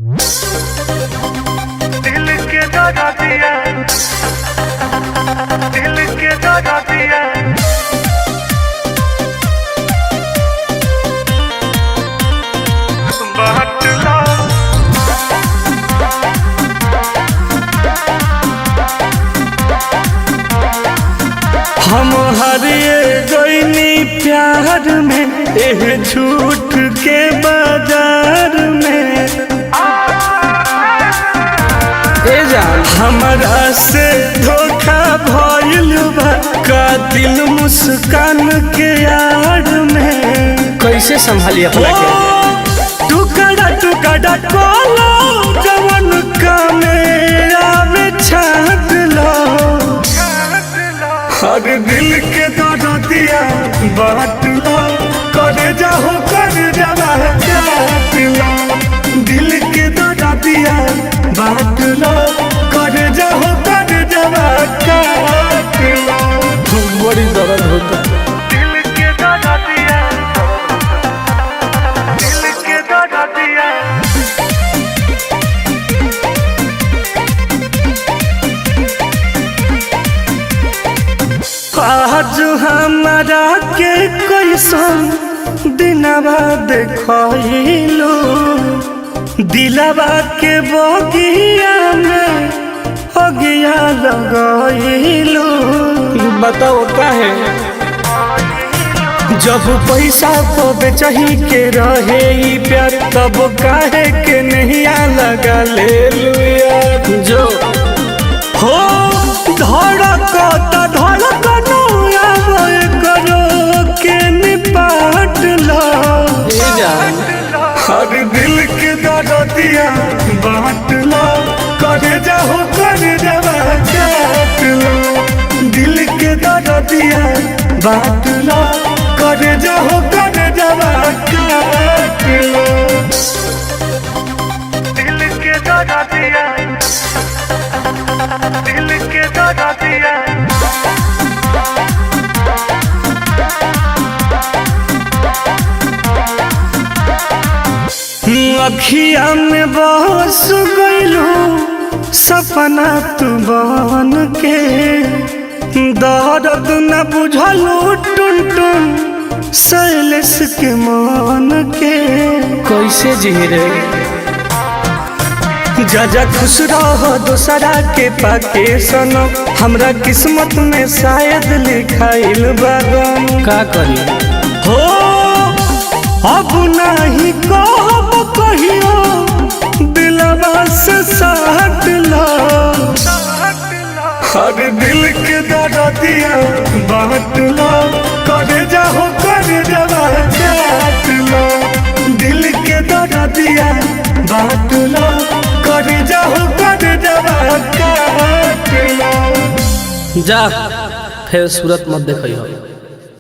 दिल के दादा दिया, दिल के दादा दिया, बात ला हम हरिए गईनी प्यार में, एह झूठ के बाजार में। हमरा से धोखा भइल बा, का दिल मुस्कान के यार में। कैसे संभाली अपना के? टुकड़ा टुकड़ा कोलो जवन कामे आवे छाट लो। हर दिल के दर्द दिया बांट लो, कर जाओ कर जावा काट लो। दिल के दर्द दिया बांट लो, कर जाओ कर जावा काट लो। बड़ी दर्द होता। दिल के दर्द दिया, दिल के दर्द दिया। आज हमारा के कैसन दिनवा देखलो, दिलवा के बगिया में अगिया लगलो। बताओ काहे? जब पैसा पबे चाही के रहे ई प्यार, तब काहे के नहीं लगा ले लुया। जो हो धड़कता धड़कनो आवे करो के निपाट लो। हर दिल के दर्दिया बांट लो, कर जाओ कर जावा काट लो। दिल के दर्दिया बांट लो, कर जाओ कर जावा काट लो। दिल के दर्दिया, दिल के दर्दिया। अखिया में बस गइलू सपना तू बन के, दर्द न बुझलू टुन टुन शैलेश के मन के। कैसे जी रे? जा खुश रहो दूसरा के पाके सनो, हमरा किस्मत में शायद लिखाइल बागन। का करी? हो अब नहीं कहब कहियो, दिलवा से साथ लो। हर दिल के दर्दिया बांट लो, कर जाओ कर जावा काट लो। दिल के दर्दिया बांट लो, कर जाओ कर जावा काट लो। जा फिर सूरत मत देखियो।